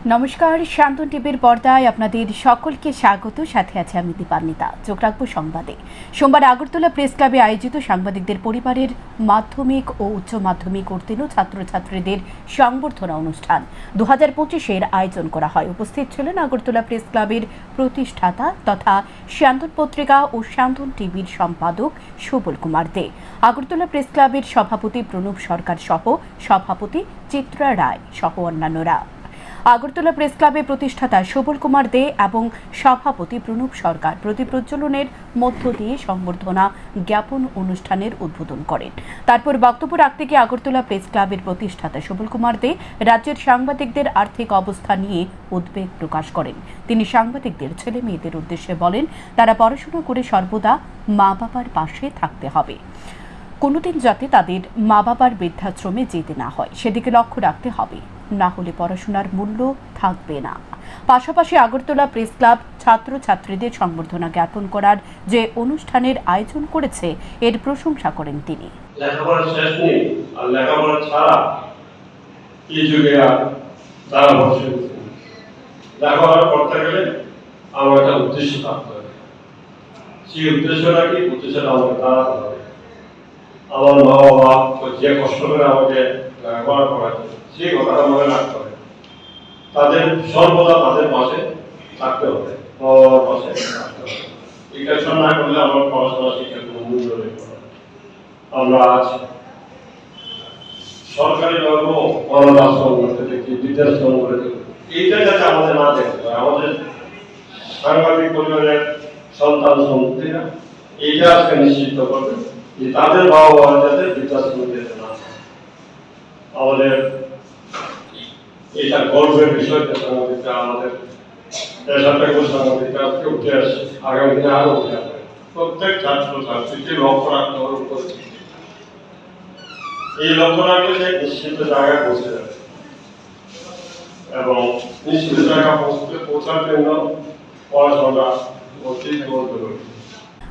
নমস্কার, শান্তন টিভির পর্দায় আপনাদের সকলকে স্বাগত। সাথে আছে আমি দীপান্বিতা। চোখ রাখবো সংবাদে। সোমবার আগরতলা প্রেস ক্লাবে আয়োজিত সাংবাদিকদের পরিবারের মাধ্যমিক ও উচ্চ মাধ্যমিক উত্তীর্ণ ছাত্রছাত্রীদের সংবর্ধনা অনুষ্ঠান 2025-এর আয়োজন করা হয়। উপস্থিত ছিলেন আগরতলা প্রেস ক্লাবের প্রতিষ্ঠাতা তথা শান্তন পত্রিকা ও শান্তন টিভির সম্পাদক সুবল কুমার দে, আগরতলা প্রেস ক্লাবের সভাপতি প্রণব সরকার সহ সভাপতি চিত্রা রায় সহ অন্যান্যরা। আগরতলা প্রেস ক্লাবের প্রতিষ্ঠাতা সুবল কুমার দে এবং সভাপতি প্রণব সরকার প্রদীপ প্রজ্বলনের মধ্য দিয়ে সংবর্ধনা জ্ঞাপন অনুষ্ঠানের উদ্বোধন করেন। তারপর বক্তব্য রাখতে গিয়ে আগরতলা প্রেস ক্লাবের প্রতিষ্ঠাতা সুবল কুমার দে রাজ্যের সাংবাদিকদের আর্থিক অবস্থা নিয়ে উদ্বেগ প্রকাশ করেন। তিনি সাংবাদিকদের ছেলে মেয়েদের উদ্দেশ্যে বলেন, তারা পড়াশোনা করে সর্বদা মা বাবার পাশে থাকতে হবে। কোনোদিন যাতে তাদের মা বাবার বৃদ্ধাশ্রমে যেতে না হয় সেদিকে লক্ষ্য রাখতে হবে, না হলে পড়াশোনার মূল্য থাকবে না। পাশাপাশি আগরতলা প্রেস ক্লাব ছাত্রছাত্রীদের সংবর্ধনা জ্ঞাপন করার যে অনুষ্ঠানের আয়োজন করেছে এর প্রশংসা করেন তিনি। লেখাপড়া শেষ নেই, আর লেখাপড়া ছাড়া এই যুগে তারা বসে লেখাপড়া করতে গেলে আমার একটা উদ্দেশ্য থাকতে হবে। সেই উদ্দেশ্যটা কি? উদ্দেশ্যটা আমাকে দাঁড়াতে হবে। আমার মা বাবা যে কষ্ট করে আমাকে লেখাপড়া করাচ্ছে সেই কথাটা মনে রাখতে হবে। তাদের সর্বদা তাদের পাশে থাকতে হবে, পাশে থাকতে হবে। এই কাজটা না করলে আমার পড়াশোনা শিক্ষার কোনো মূল্য নেই। আমরা আজ সরকারি অনাথ আশ্রম করতে দেখি, বৃদ্ধাশ্রম করে দেখি, এইটা যাতে আমাদের না দেখতে হয়। আমাদের সাংবাদিক পরিবারের সন্তান সন্ততিরা এইটা আজকে নিশ্চিত করবে যে তাদের বাবা মা যাতে বৃদ্ধাশ্রম যেতে না হয়। আমাদের এটা গর্বের বিষয়। সাংবাদিকরা আমাদের পেশাটাকে সাংবাদিকরা আজকে উঠে আসছে, আগামী দিনে আরো উঠে আসবে। প্রত্যেক ছাত্র ছাত্রীকে লক্ষ্য রাখতে হবে উপস্থিত। এই লক্ষ্য রাখলে সে নিশ্চিত জায়গায় পৌঁছে যাবে এবং নিশ্চিত জায়গা পৌঁছার জন্য পড়াশোনা অতি জরুরি।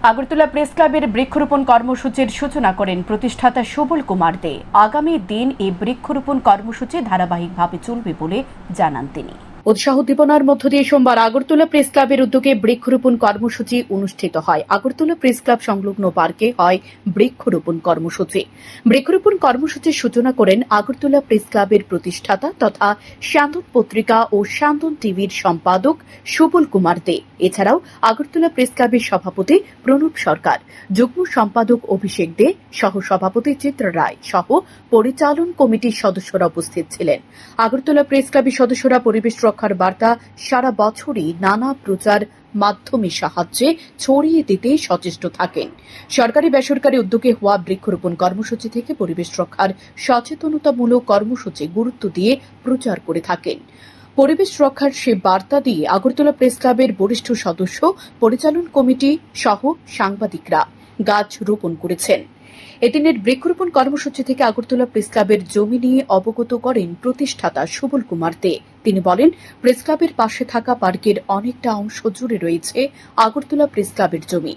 আগরতলা প্রেস ক্লাবের বৃক্ষরোপণ কর্মসূচির সূচনা করেন প্রতিষ্ঠাতা সুবল কুমার দে। আগামী দিন এই বৃক্ষরোপণ কর্মসূচি ধারাবাহিকভাবে চলবে বলে জানান তিনি। উৎসাহ উদ্দীপনার মধ্য দিয়ে সোমবার আগরতলা প্রেস ক্লাবের উদ্যোগে বৃক্ষরোপণ কর্মসূচি অনুষ্ঠিত হয়। আগরতলা প্রেস ক্লাব সংলগ্ন পার্কে হয় বৃক্ষরোপণ কর্মসূচি। বৃক্ষরোপণ কর্মসূচির সূচনা করেন আগরতলা প্রেস ক্লাবের প্রতিষ্ঠাতা তথা শান্তন পত্রিকা ও শান্তন টিভির সম্পাদক সুবল কুমার দে। এছাড়াও আগরতলা প্রেস ক্লাবের সভাপতি প্রণব সরকার, যুগ্ম সম্পাদক অভিষেক দে, সহ সভাপতি চিত্রা রায় সহ পরিচালন কমিটির সদস্যরা উপস্থিত ছিলেন। আগরতলা প্রেস ক্লাবের সদস্যরা পরিবেশ রক্ষার বার্তা সারা বছরই নানা প্রচার মাধ্যমের সাহায্যে ছড়িয়ে দিতে সচেষ্ট থাকেন। সরকারি বেসরকারি উদ্যোগে হওয়া বৃক্ষরোপণ কর্মসূচি থেকে পরিবেশ রক্ষার সচেতনতামূলক কর্মসূচি গুরুত্ব দিয়ে প্রচার করে থাকেন। পরিবেশ রক্ষার সে বার্তা দিয়ে আগরতলা প্রেস ক্লাবের বরিষ্ঠ সদস্য, পরিচালন কমিটি সহ সাংবাদিকরা গাছ রোপণ করেছেন। এদিনের বৃক্ষরোপণ কর্মসূচি থেকে আগরতলা প্রেস ক্লাবের জমি নিয়ে অবগত করেন প্রতিষ্ঠাতা সুবল কুমার দে। তিনি বলেন, প্রেস ক্লাবের পাশে থাকা পার্কের অনেকটা অংশ জুড়ে রয়েছে আগরতলা প্রেস ক্লাবের জমি।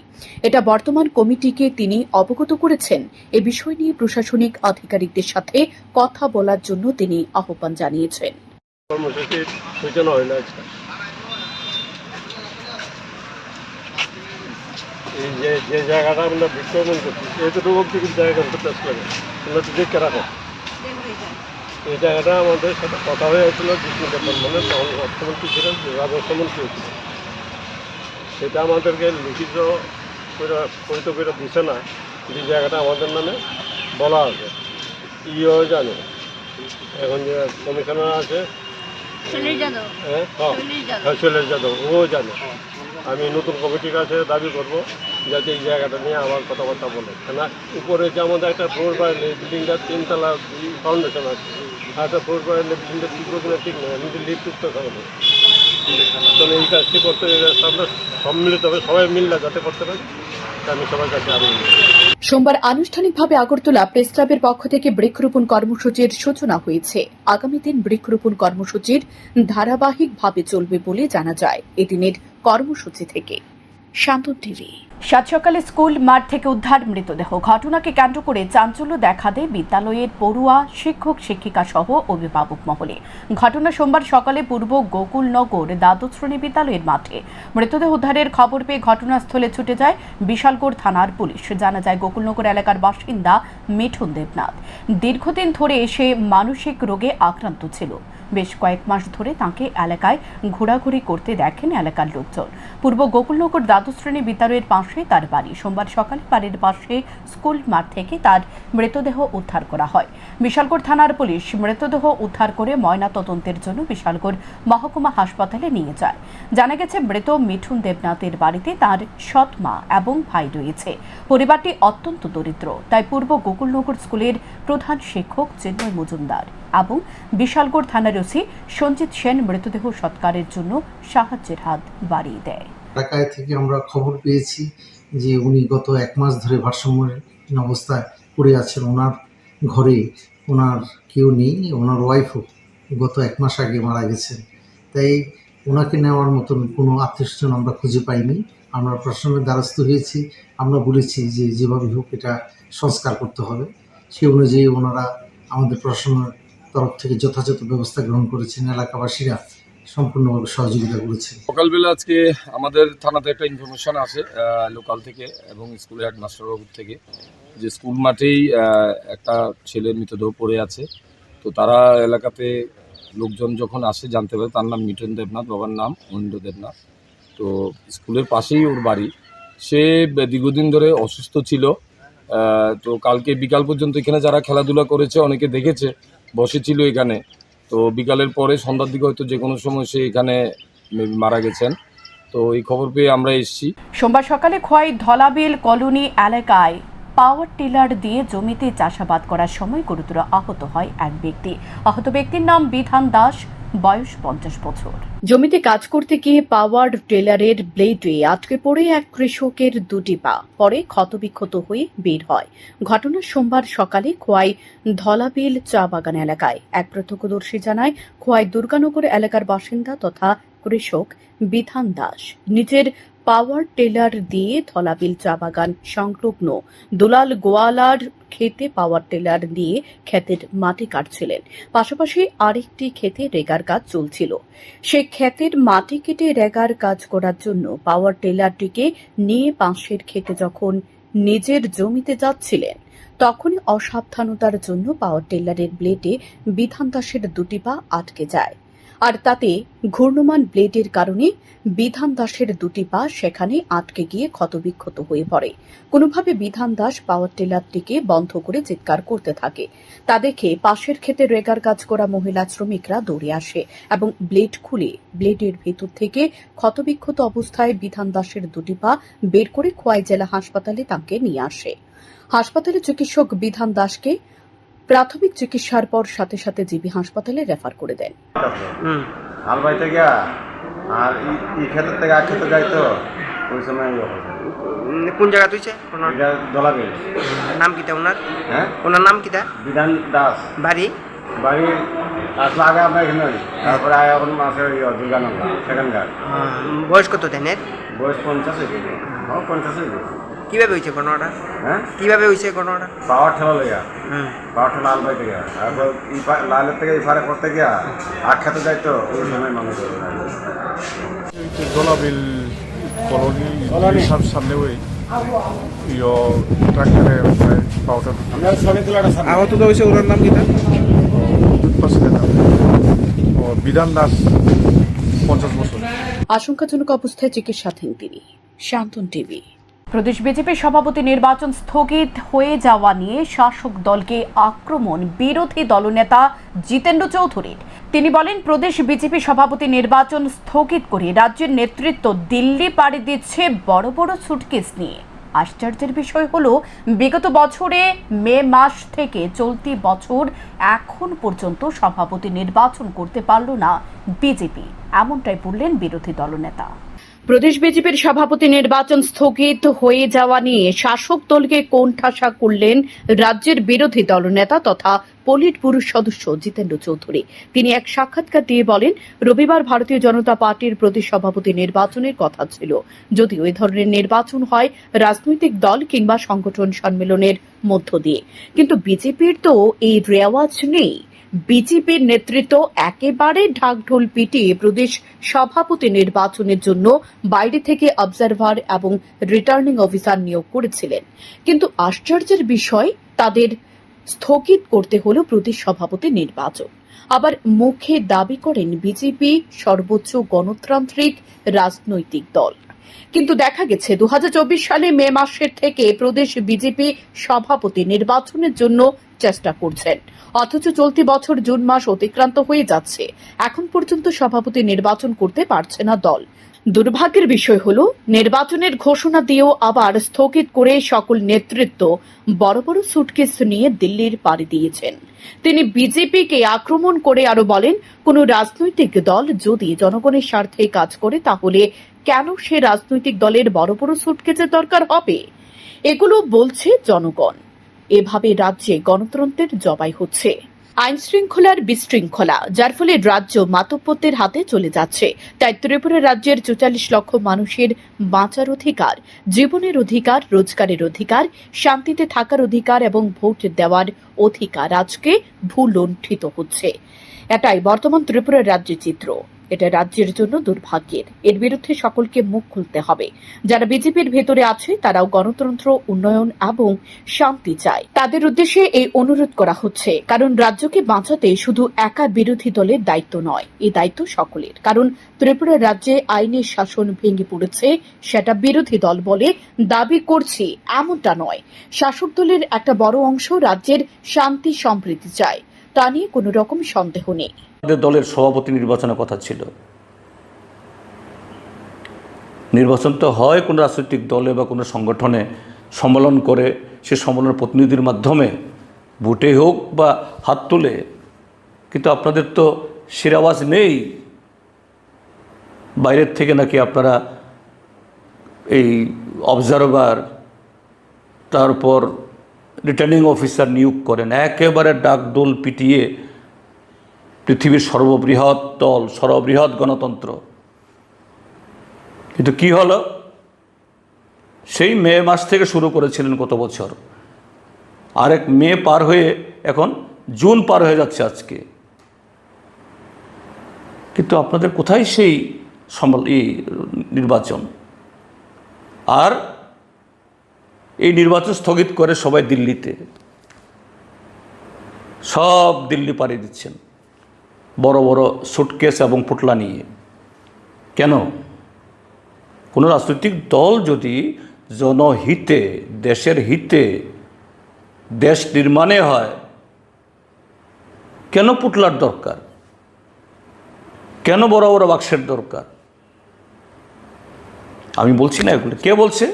এটা বর্তমান কমিটিকে তিনি অবগত করেছেন। এ বিষয় নিয়ে প্রশাসনিক আধিকারিকদের সাথে কথা বলার জন্য তিনি আহ্বান জানিয়েছেন। কর্মসূচির সূচনা হইল আজকে। এই যে জায়গাটা আমরা বৃক্ষরোপণ করছি এতটুকু কিছু জায়গা চাষ লাগে, তোমরা তো দেখে রাখো। এই জায়গাটা আমাদের সাথে কথা হয়েছিল বিষ্ণু মানে তখন অর্থমন্ত্রী ছিলেন, রাজস্বমন্ত্রী ছিল। সেটা আমাদেরকে লিখিত পরিত করে দিছে না, যে জায়গাটা আমাদের নামে বলা আছে। ইও জানে, এখন যে কমিশনার আছে শৈলেশ যাদব, ও জানে। আমি নতুন কমিটির কাছে দাবি করব যাতে এই জায়গাটা নিয়ে আমার কথাবার্তা বলে। কেন উপরে যে আমাদের একটা ফ্লোর বাড়লে বিল্ডিংটা 3 তলা ফাউন্ডেশন আছে, আর একটা ফ্লোর বাড়লে বিল্ডিংটা ঠিক করবে ঠিক নয়, আমি লিফ্ট উঠতে হবে। তাহলে এই কাজটি করতে আমরা সম্মিলিতভাবে সবাই মিললে যাতে করতে পারি, আমি সবার কাছে আবেদন। সোমবার আনুষ্ঠানিকভাবে আগরতলা প্রেস ক্লাবের পক্ষ থেকে বৃক্ষরোপণ কর্মসূচির সূচনা হয়েছে। আগামী দিন বৃক্ষরোপণ কর্মসূচির ধারাবাহিকভাবে চলবে বলে জানা যায় এদিনের কর্মসূচি থেকে। শান্তন টিভি। সাত সকালে স্কুল মাঠ থেকে উদ্ধার মৃতদেহ। ঘটনাকে কেন্দ্র করে চাঞ্চল্য দেখা দেয় বিদ্যালয়ের পড়ুয়া, শিক্ষক শিক্ষিকা সহ অভিভাবক মহলে। ঘটনা সোমবার সকালে পূর্ব গোকুলনগর দ্বাদশ শ্রেণী বিদ্যালয়ের মাঠে। মৃতদেহ উদ্ধারের খবর পেয়ে ঘটনাস্থলে ছুটে যায় বিশালগড় থানার পুলিশ। জানা যায়, গোকুলনগর এলাকার বাসিন্দা মিঠুন দেবনাথ দীর্ঘদিন ধরে এসে মানসিক রোগে আক্রান্ত ছিল। বেশ কয়েক মাস ধরে তাঁকে এলাকায় ঘোরাঘুরি করতে দেখেন এলাকার লোকজন। পূর্ব গোকুলনগর দ্বাদশ শ্রেণী বিদ্যালয়ের পাশে তার বাড়ি। সোমবার সকালে বাড়ির পাশে স্কুল মাঠ থেকে তার মৃতদেহ উদ্ধার করা হয়। বিশালগড় থানার পুলিশ মৃতদেহ উদ্ধার করে ময়নাতদন্তের জন্য বিশালগড় মহকুমা হাসপাতালে নিয়ে যায়। জানা গেছে, মৃত মিঠুন দেবনাথের বাড়িতে তার সৎ মা এবং ভাই রয়েছে। পরিবারটি অত্যন্ত দরিদ্র, তাই পূর্ব গোকুলনগর স্কুলের প্রধান শিক্ষক চিন্ময় মজুমদার এবং বিশালগড় থানার ওসি সঞ্জিত সেন মৃতদেহ সৎকারের জন্য সাহায্যের হাত বাড়িয়ে দেয়। এলাকায় থেকে আমরা খবর পেয়েছি যে উনি গত 1 মাস ধরে ভারসাম্যহীন অবস্থায় পড়ে আছেন। ওনার ঘরে ওনার কেউ নেই, ওনার ওয়াইফও গত 1 মাস আগে মারা গেছেন। তাই ওনাকে নেওয়ার মতন কোনো আত্মীয়স্বজন আমরা খুঁজে পাইনি। আমরা প্রশাসনের দ্বারস্থ হয়েছি। আমরা বলেছি যে যেভাবে হোক এটা সংস্কার করতে হবে। সেই অনুযায়ী ওনারা আমাদের প্রশাসনের তরফ থেকে যথাযথ ব্যবস্থা গ্রহণ করেছেন। এলাকাবাসীরা সম্পূর্ণভাবে সহযোগিতা করেছেন। সকালবেলা আজকে আমাদের থানাতে একটা ইনফরমেশন আসে লোকাল থেকে এবং স্কুলের হেডমাস্টারবাবুর থেকে, যে স্কুল মাঠেই একটা ছেলের মৃতদেহ পড়ে আছে। তো তারা এলাকাতে লোকজন যখন আসে জানতে পারে তার নাম মিঠুন দেবনাথ, বাবার নাম মহেন্দ্র দেবনাথ। তো স্কুলের পাশেই ওর বাড়ি। সে দীর্ঘদিন ধরে অসুস্থ ছিল। তো কালকে বিকাল পর্যন্ত এখানে যারা খেলাধুলা করেছে অনেকে দেখেছে, বসেছিল এখানে। তো বিকালের পরে সন্ধ্যার দিকে হয়তো যে কোনো সময় সে এখানে মারা গেছেন। তো এই খবর পেয়ে আমরা এসেছি। সোমবার সকালে খোয়াই ধলাবিল কলোনি এলাকায় পাওয়ার টিলার দিয়ে জমিতে চাষাবাদ করার সময় গুরুতর আহত হয় এক ব্যক্তি। আহত ব্যক্তির নাম বিধান দাস, বয়স 50 বছর। জমিতে কাজ করতে গিয়ে পাওয়ার টিলারের ব্লেডে আটকে পড়ে এক কৃষকের দুটি পা পরে ক্ষতবিক্ষত হয়ে বের হয়। ঘটনা সোমবার সকালে খোয়াই ধলাবিল চা বাগান এলাকায়। এক প্রত্যক্ষদর্শী জানায়, খোয়াই দুর্গানগর এলাকার বাসিন্দা তথা কৃষক বিধান দাস নিজের পাওয়ার টিলার দিয়ে ধলাবিল চা বাগান সংলগ্ন দুলাল গোয়ালার ক্ষেতে পাওয়ার টিলার দিয়ে ক্ষেতের মাটি কাটছিলেন। পাশাপাশি আরেকটি ক্ষেতে রেগার কাজ চলছিল। সে ক্ষেতের মাটি কেটে রেগার কাজ করার জন্য পাওয়ার টিলারটিকে নিয়ে পাশের ক্ষেতে যখন নিজের জমিতে যাচ্ছিলেন, তখনই অসাবধানতার জন্য পাওয়ার টিলারের ব্লেডে বিধান দাসের দুটি পা আটকে যায়। আর তাতে ঘূর্ণমান ব্লেডের কারণে বিধান দাসের দুটি পা সেখানে আটকে গিয়ে ক্ষতবিক্ষত হয়ে পড়ে। কোনোভাবে বিধান দাস পাওয়ার টিলারটিকে বন্ধ করে চিৎকার করতে থাকে। তা দেখে পাশের ক্ষেতে রেগার কাজ করা মহিলা শ্রমিকরা দৌড়ে আসে এবং ব্লেড খুলে ব্লেডের ভেতর থেকে ক্ষতবিক্ষত অবস্থায় বিধান দাসের দুটি পা বের করে খোয়াই জেলা হাসপাতালে তাকে নিয়ে আসে। হাসপাতালে চিকিৎসক বিধান দাসকে প্রাথমিক চিকিৎসার পর সাথে সাথে জিবি হাসপাতালে রেফার করে দেন। হাল বাইতে গিয়া আর এই ক্ষেত্র থেকে আর ক্ষেত্রে যাইতো ওই সময় কোন জায়গা তুইছে দলাবে নাম কিতা ওনার? হ্যাঁ, ওনার নাম কিতা? বিধান দাস। বাড়ি বাড়ি আসলে আগে আমরা এখানে, তারপরে আয় এখন মাসের দুর্গানগর সেখানকার। বয়স কত দেনের? বয়স 50 হয়ে গেছে। 50 হয়ে গেছে। কিভাবে হয়েছে ঘটনাটা? হ্যাঁ, কিভাবে হয়েছে ঘটনাটা? পাওয়ার ঠেলা লেগা, পাওয়ার ঠেলা আল বাইতে গিয়া, তারপর লালের থেকে ইফারে করতে গিয়া আর খেতে যাইতো ওই সময় মানুষ দলাবিল কলোনি সামনে ওই ট্রাক্টরে পাওয়াটা আহত তো হয়েছে, ওনার নাম কিতা? বিধান দাস, 50 বছর। আশঙ্কাজনক অবস্থায় চিকিৎসাধীন তিনি। শান্তন টিভি। প্রদেশ বিজেপি সভাপতি নির্বাচন স্থগিত হয়ে যাওয়া নিয়ে শাসক দলকে আক্রমণ বিরোধী দলনেতা জিতেন্দ্র চৌধুরীর। তিনি বলেন, প্রদেশ বিজেপি সভাপতি নির্বাচন স্থগিত করে রাজ্যের নেতৃত্ব দিল্লি পাড়ি দিচ্ছে বড় বড় সুটকেস নিয়ে। আশ্চর্যের বিষয় হলো, বিগত বছরে মে মাস থেকে চলতি বছর এখন পর্যন্ত সভাপতি নির্বাচন করতে পারল না বিজেপি। এমনটাই বললেন বিরোধী দলনেতা। প্রদেশ বিজেপির সভাপতি নির্বাচন স্থগিত হয়ে যাওয়া নিয়ে শাসক দলকে কোণঠাসা করলেন রাজ্যের বিরোধী দলনেতা তথা পলিট ব্যুরো সদস্য জিতেন্দ্র চৌধুরী। তিনি এক সাক্ষাৎকার দিয়ে বলেন, রবিবার ভারতীয় জনতা পার্টির প্রদেশ সভাপতি নির্বাচনের কথা ছিল। যদিও এই ধরনের নির্বাচন হয় রাজনৈতিক দল কিংবা সংগঠন সম্মেলনের মধ্য দিয়ে, কিন্তু বিজেপির তো এই রেওয়াজ নেই। বিজেপির নেতৃত্ব একেবারে ঢাকঢোল পিটিয়ে প্রদেশ সভাপতি নির্বাচনের জন্য বাইরে থেকে অবজারভার এবং রিটার্নিং অফিসার নিয়োগ করেছিলেন, কিন্তু আশ্চর্যের বিষয় তাদের স্থগিত করতে হলো প্রদেশ সভাপতি নির্বাচন। আবার মুখে দাবি করেন বিজেপি সর্বোচ্চ গণতান্ত্রিক রাজনৈতিক দল, কিন্তু দেখা গেছে 2024 সালে মে মাসের থেকে প্রদেশ বিজেপি সভাপতি নির্বাচনের জন্য চেষ্টা করছেন, অথচ চলতি বছর জুন মাস অতিক্রান্ত হয়ে যাচ্ছে, এখন পর্যন্ত সভাপতি নির্বাচন করতে পারছে না দল। দুর্ভাগ্যের বিষয় হলো নির্বাচনের ঘোষণা দিয়েও আবার স্থগিত করে সকল নেতৃত্ব বড় বড় সুটকেস নিয়ে দিল্লির পাড়ি দিয়েছেন। তিনি বিজেপিকে আক্রমণ করে আরো বলেন, কোন রাজনৈতিক দল যদি জনগণের স্বার্থে কাজ করে তাহলে কেন সে রাজনৈতিক দলের বড় বড় সুটকেসের দরকার হবে? এগুলো বলছে জনগণ। এভাবে রাজ্যে গণতন্ত্রের জবাই হচ্ছে, আইন শৃঙ্খলার বিশৃঙ্খলা, যার ফলে রাজ্য মাতব্বরদের হাতে চলে যাচ্ছে। তাই ত্রিপুরা রাজ্যের 44 লক্ষ মানুষের বাঁচার অধিকার, জীবনের অধিকার, রোজগারের অধিকার, শান্তিতে থাকার অধিকার এবং ভোট দেওয়ার অধিকার আজকে ভূলুণ্ঠিত হচ্ছে। এটাই বর্তমান ত্রিপুরা রাজ্যের চিত্র। এটা রাজ্যের জন্য দুর্ভাগ্যের। এর বিরুদ্ধে সকলকে মুখ খুলতে হবে। যারা বিজেপির ভেতরে আছে তারাও গণতন্ত্র, উন্নয়ন এবং শান্তি চায়। তাদের উদ্দেশ্যে এই অনুরোধ করা হচ্ছে, কারণ রাজ্যকে বাঁচাতে শুধু একা বিরোধী দলের দায়িত্ব নয়, এই দায়িত্ব সকলের। কারণ ত্রিপুরা রাজ্যে আইনের শাসন ভেঙে পড়েছে, সেটা বিরোধী দল বলে দাবি করছি এমনটা নয়। শাসক দলের একটা বড় অংশ রাজ্যের শান্তি সম্প্রীতি চায়, তা নিয়ে কোনো রকম সন্দেহ নেই। আমাদের দলের সভাপতি নির্বাচনের কথা ছিল। নির্বাচন তো হয় কোনো রাজনৈতিক দলে বা কোনো সংগঠনে সম্মেলন করে, সে সম্মেলনের প্রতিনিধির মাধ্যমে ভোটে হোক বা হাত তুলে, কিন্তু আপনাদের তো সের আওয়াজ নেই। বাইরের থেকে নাকি আপনারা এই অবজারভার, তারপর রিটার্নিং অফিসার নিয়োগ করেন, একেবারে ডাকডোল পিটিয়ে পৃথিবীর সর্ববৃহৎ দল, সর্ববৃহৎ গণতন্ত্র। কিন্তু কি হলো? সেই মে মাস থেকে শুরু করেছিলেন গত বছর, আরেক মে পার হয়ে এখন জুন পার হয়ে যাচ্ছে আজকে, কিন্তু আপনাদের কোথায় সেই নির্বাচন? আর এই নির্বাচন স্থগিত করে সবাই দিল্লিতে, সব দিল্লি পাড়ি দিচ্ছেন বড় বড় সুটকেস এবং পুটলা নিয়ে। কেন? কোনো রাজনৈতিক দল যদি জনহিতে, দেশের হিতে, দেশ নির্মাণে হয়, কেন পুটলার দরকার? কেন বড় বড় বাক্সের দরকার? আমি বলছি না এগুলো, কে বলছে?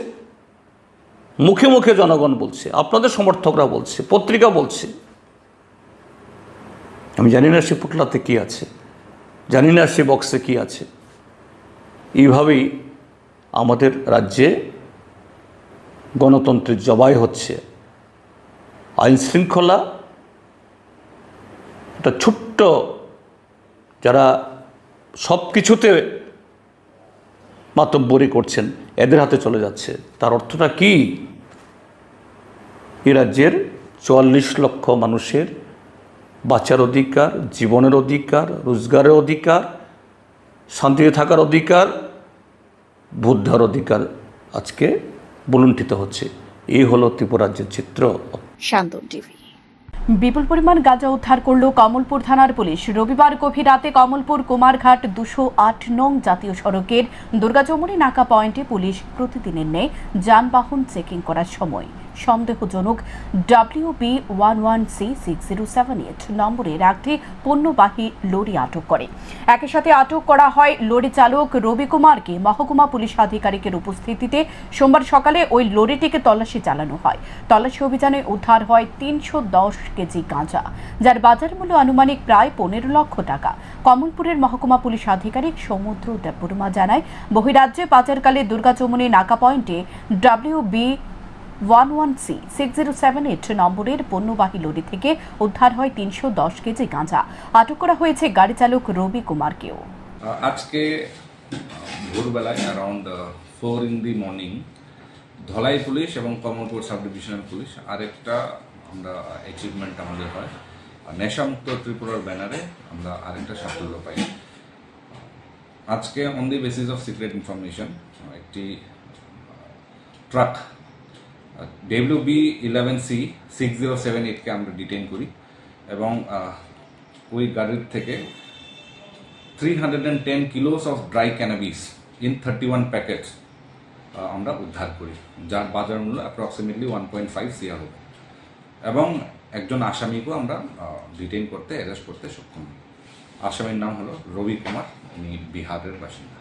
মুখে মুখে জনগণ বলছে, আপনাদের সমর্থকরা বলছে, পত্রিকা বলছে। আমি জানি না সে পুটলাতে কী আছে, জানি না সে বক্সে কী আছে। এইভাবেই আমাদের রাজ্যে গণতন্ত্রের জবাই হচ্ছে। আইন শৃঙ্খলা একটা ছোট্ট, যারা সব কিছুতে মাতব্বরি করছেন, এদের হাতে চলে যাচ্ছে। তার অর্থটা কি? এই রাজ্যের 44 লক্ষ মানুষের বাঁচার অধিকার, জীবনের অধিকার, রোজগারের অধিকার, শান্তিতে থাকার অধিকার, ভোট দেওয়ার অধিকার আজকে বুলুণ্ঠিত হচ্ছে। এই হলো ত্রিপুরা রাজ্যের চিত্র। শান্তন টিভি। বিপুল পরিমাণ গাঁজা উদ্ধার করল কমলপুর থানার পুলিশ। রবিবার গভীর রাতে কমলপুর কুমারঘাট 208 নং জাতীয় সড়কের দুর্গাচৌমুড়ি নাকা পয়েন্টে পুলিশ প্রতিদিনের ন্যায় যানবাহন চেকিং করার সময় সন্দেহজনক WB11C6078 নম্বরের একটি পণ্যবাহী লরি আটক করে। একই সাথে আটক করা হয় লরি চালক রবি কুমারকে। মহকুমা পুলিশ আধিকারিকের উপস্থিতিতে সোমবার সকালে ওই লরিটিকে তল্লাশি চালানো হয়। তল্লাশি অভিযানে উদ্ধার হয় 310 কেজি গাঁজা, যার বাজার মূল্য আনুমানিক প্রায় 15 লক্ষ টাকা। কমলপুরের মহকুমা পুলিশ আধিকারিক সমুদ্র দেববর্মা জানায়, বহিরাজ্যে পাচারকালে দুর্গাচমনি নাকা পয়েন্টে WB11C6078 নম্বরের পণ্যবাহী লরি থেকে উদ্ধার হয় 310 কেজি গাঁজা। আটক করা হয়েছে গাড়ি চালক রবি কুমারকেও। আজকে ভোরবেলায় around 4 in the morning Dhalai police এবং কমলপুর সাব ডিভিশনাল পুলিশ আরেকটা আমরা অ্যাচিভমেন্ট আমাদের হয়, নেশামুক্ত ত্রিপুরার ব্যানারে আমরা আরেকটা সাফল্য পাই। আজকে on the basis of secret information একটি ট্রাক WB11C6078কে আমরা ডিটেইন করি এবং ওই গাড়ির থেকে 310 kilos of dry cannabis in 31 packets আমরা উদ্ধার করি, যার বাজার মূল্য অ্যাপ্রক্সিমেটলি 1.5 CR হবে এবং একজন আসামিকেও আমরা ডিটেইন করতে, অ্যারেস্ট করতে সক্ষম হই। আসামির নাম হলো রবি কুমার, উনি বিহারের বাসিন্দা।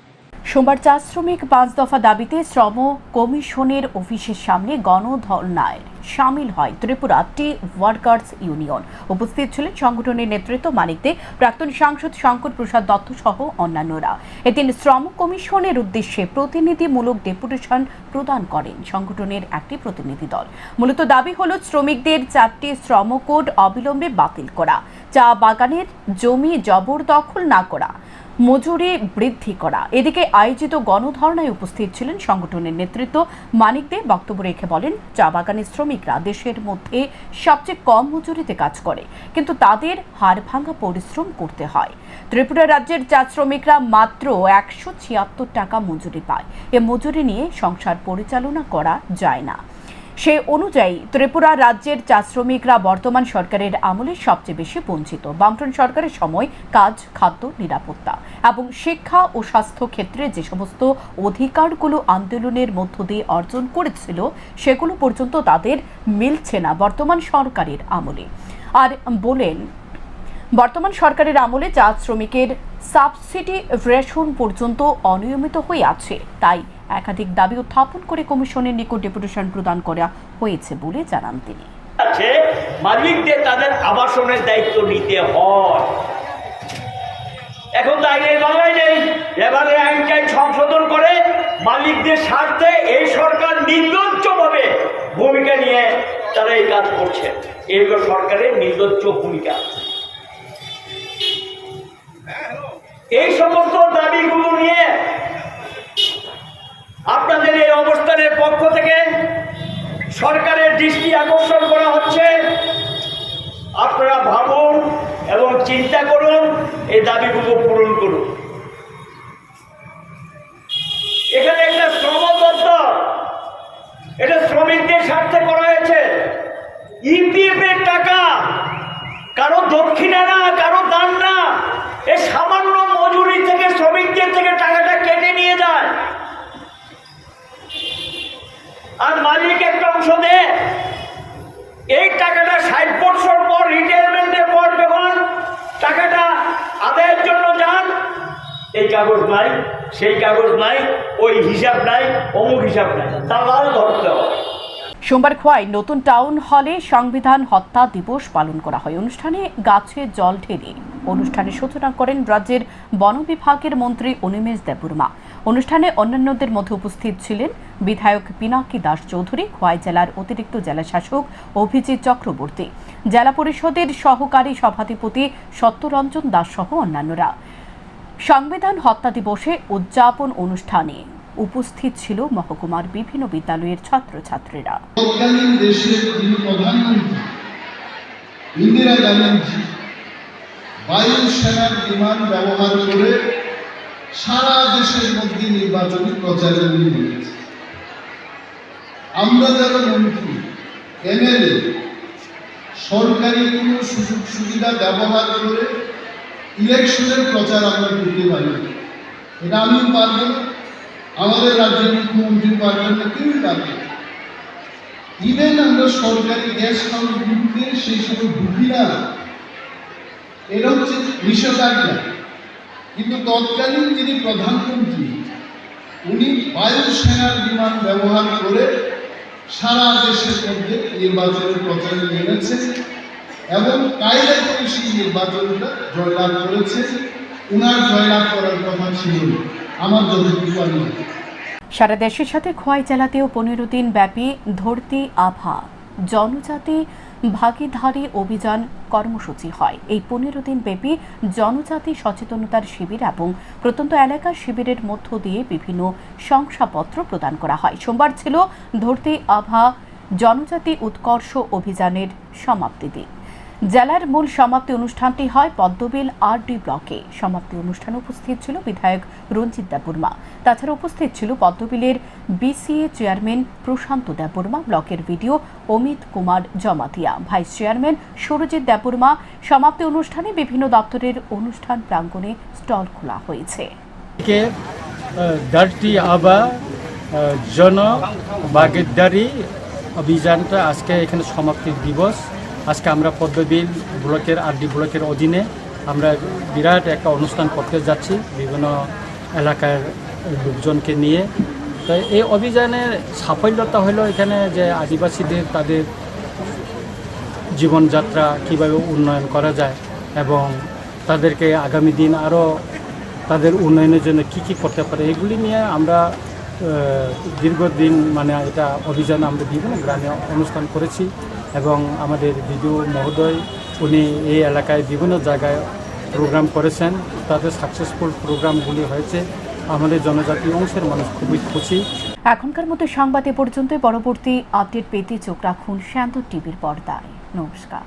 সোমবার চা শ্রমিক 5 দফা দাবিতে শ্রম কমিশনের অফিসের সামনে গণধর্নায় সামিল হয় ত্রিপুরা টি ওয়ার্কার্স ইউনিয়ন। উপস্থিত ছিলেন সংগঠনের নেতৃত্ব মানিক দে, প্রাক্তন সাংসদ শঙ্কর প্রসাদ দত্ত সহ অন্যান্যরা। এদিন শ্রম কমিশনের উদ্দেশ্যে প্রতিনিধিমূলক ডেপুটেশন প্রদান করেন সংগঠনের একটি প্রতিনিধি দল। মূলত দাবি হল শ্রমিকদের 4টি শ্রম কোড অবিলম্বে বাতিল করা, চা বাগানের জমি জবরদখল না করা, মজুরি বৃদ্ধি করা। এদিকে আয়োজিত গণধর্নায় উপস্থিত ছিলেন সংগঠনের নেতৃত্ব মানিক দে। বক্তব্য রেখে বলেন, চা বাগানের শ্রমিকরা দেশের মধ্যে সবচেয়ে কম মজুরিতে কাজ করে, কিন্তু তাদের হাড়ভাঙা পরিশ্রম করতে হয়। ত্রিপুরা রাজ্যের চা শ্রমিকরা মাত্র 176 টাকা মজুরি পায়। এ মজুরি নিয়ে সংসার পরিচালনা করা যায় না। সে অনুযায়ী ত্রিপুরা রাজ্যের চা শ্রমিকরা বর্তমান সরকারের আমলে সবচেয়ে বেশি বঞ্চিত। বামফ্রন্ট সরকারের সময় কাজ, খাদ্য, নিরাপত্তা এবং শিক্ষা ও স্বাস্থ্য ক্ষেত্রে যে সমস্ত অধিকারগুলো আন্দোলনের মধ্য দিয়ে অর্জন করেছিল, সেগুলো পর্যন্ত তাদের মিলছে না বর্তমান সরকারের আমলে। আর বলেন, বর্তমান সরকারের আমলে চা শ্রমিকের সাবসিডি রেশন পর্যন্ত অনিয়মিত হয়ে আছে। তাই একাধিক দাবি উত্থাপন করে কমিশনের নিকট ডেপুটেশন প্রদান করা হয়েছে বলে জানান তিনি। মালিকদের তাদের আবাসনের দায়িত্ব নিতে হয়। এখন আইনের বাংলায় নেই, এবারে আইন সংশোধন করে মালিকদের স্বার্থে এই সরকার নির্লজ্জভাবে ভূমিকা নিয়ে তারা এই কাজ করছে। এই হলো সরকারের নির্লজ্জ ভূমিকা। এই সমস্ত দাবিগুলো নিয়ে আপনাদের এই অবস্থানের পক্ষ থেকে সরকারের দৃষ্টি আকর্ষণ করা হচ্ছে। আপনারা ভাবুন এবং চিন্তা করুন, এই দাবিগুলো পূরণ করুন। এখানে একটা শ্রম দপ্তর, এটা শ্রমিকদের স্বার্থে করা হয়েছে। ইপিএফ এর টাকা কারো দক্ষিণা না, কারো দান না, এই সামান্য মজুরি থেকে শ্রমিকদের থেকে টাকাটা কেটে নিয়ে যায়, আর মালিক একটা অংশ দেয়। এই টাকাটা 60 পর রিটায়ারমেন্টের পর যখন টাকাটা আদায়ের জন্য যান, এই কাগজ নাই, সেই কাগজ নাই, ওই হিসাব নাই, অমুক হিসাব নাই, দালাল ধরতে হয়। সোমবার খোয়াই নতুন টাউন হলে সংবিধান হত্যা দিবস পালন করা হয়। অনুষ্ঠানে গাছে জল ঢেলে অনুষ্ঠানের সূচনা করেন রাজ্যের বন বিভাগের মন্ত্রী অনিমেষ দেববর্মা। অনুষ্ঠানে অন্যান্যদের মধ্যে উপস্থিত ছিলেন বিধায়ক পিনাকি দাস চৌধুরী, খোয়াই জেলার অতিরিক্ত জেলা শাসক অভিজিৎ চক্রবর্তী, জেলা পরিষদের সহকারী সভাধিপতি সত্যরঞ্জন দাস সহ অন্যান্যরা। সংবিধান হত্যা দিবসে উদযাপন অনুষ্ঠানে উপস্থিত ছিল মহকুমার বিভিন্ন বিদ্যালয়ের ছাত্রছাত্রীরা। তৎকালীন দেশের যিনি প্রধানমন্ত্রী ইন্দিরা গান্ধী বায়ুসেনার বিমান ব্যবহার করে সারা দেশের মধ্যে নির্বাচনী প্রচারে নিয়েছে। আমরা যারা মন্ত্রী, এমএলএ, সরকারি কোনো সুযোগ সুবিধা ব্যবহার করে ইলেকশনের প্রচার আমরা করতে পারি, এটা আমিও পারবো না, আমাদের রাজ্যের মুখ্যমন্ত্রী পারবেন না, কেউই পারবে না। ইভেন আমরা সরকারি গ্যাস হাউসগুলিতে সেই সময় ঢুকি না, এটা হচ্ছে নিষেধাজ্ঞা। কিন্তু তৎকালীন যিনি প্রধানমন্ত্রী, উনি বায়ুসেনার বিমান ব্যবহার করে সারা দেশের মধ্যে নির্বাচনের প্রচারে নেমেছেন এবং কায়দা করে সেই নির্বাচনটা জয়লাভ করেছে। উনার জয়লাভ করার কথা ছিল আমার যতটুকু আমি। সারা দেশের সাথে খোয়াই জেলাতেও 15 দিন ব্যাপী ধরতি আভা জনজাতি ভাগীদারি অভিযান কর্মসূচি হয়। এই 15 দিন ব্যাপী জনজাতি সচেতনতার শিবির এবং প্রত্যন্ত এলাকার শিবিরের মধ্য দিয়ে বিভিন্ন শংসাপত্র প্রদান করা হয়। সোমবার ছিল ধরতি আভা জনজাতি উৎকর্ষ অভিযানের সমাপ্তি দিন। জেলার মূল সমাপ্তি অনুষ্ঠানটি হয় পদ্মবিল RD ব্লকে। সমাপ্তি অনুষ্ঠানে উপস্থিত ছিল বিধায়ক রঞ্জিত দেববর্মা। তাছাড়া উপস্থিত ছিল পদ্মবিলের BCA চেয়ারম্যান প্রশান্ত দেববর্মা, ব্লকের video Amit Kumar Jamatia, vice chairman Surajit Debbarma. সমাপ্তি অনুষ্ঠানে বিভিন্ন দপ্তরের অনুষ্ঠান প্রাঙ্গণে স্টল খোলা হয়েছে। ধরতি আভা জন ভাগীদারি অভিযানটা আজকে এখানে সমাপ্তি দিবস। আজকে আমরা পদ্মবিল ব্লকের RD ব্লকের অধীনে আমরা বিরাট একটা অনুষ্ঠান করতে যাচ্ছি বিভিন্ন এলাকার লোকজনকে নিয়ে। তো এই অভিযানের সাফল্যতা হলো এখানে যে আদিবাসীদের তাদের জীবনযাত্রা কীভাবে উন্নয়ন করা যায় এবং তাদেরকে আগামী দিন আরও তাদের উন্নয়নের জন্য কী কী করতে পারে এগুলি নিয়ে আমরা দীর্ঘদিন এটা অভিযান আমরা বিভিন্ন গ্রামে অনুষ্ঠান করেছি এবং আমাদের বিডিও মহোদয় উনি এই এলাকায় বিভিন্ন জায়গায় প্রোগ্রাম করেছেন। তাদের সাকসেসফুল প্রোগ্রামগুলি হয়েছে। আমাদের জনজাতি অংশের মানুষ খুবই খুশি। এখনকার মতো সংবাদ এ পর্যন্ত। পরবর্তী আপডেট পেতে চোখ রাখুন শান্ত টিভির পর্দায়। নমস্কার।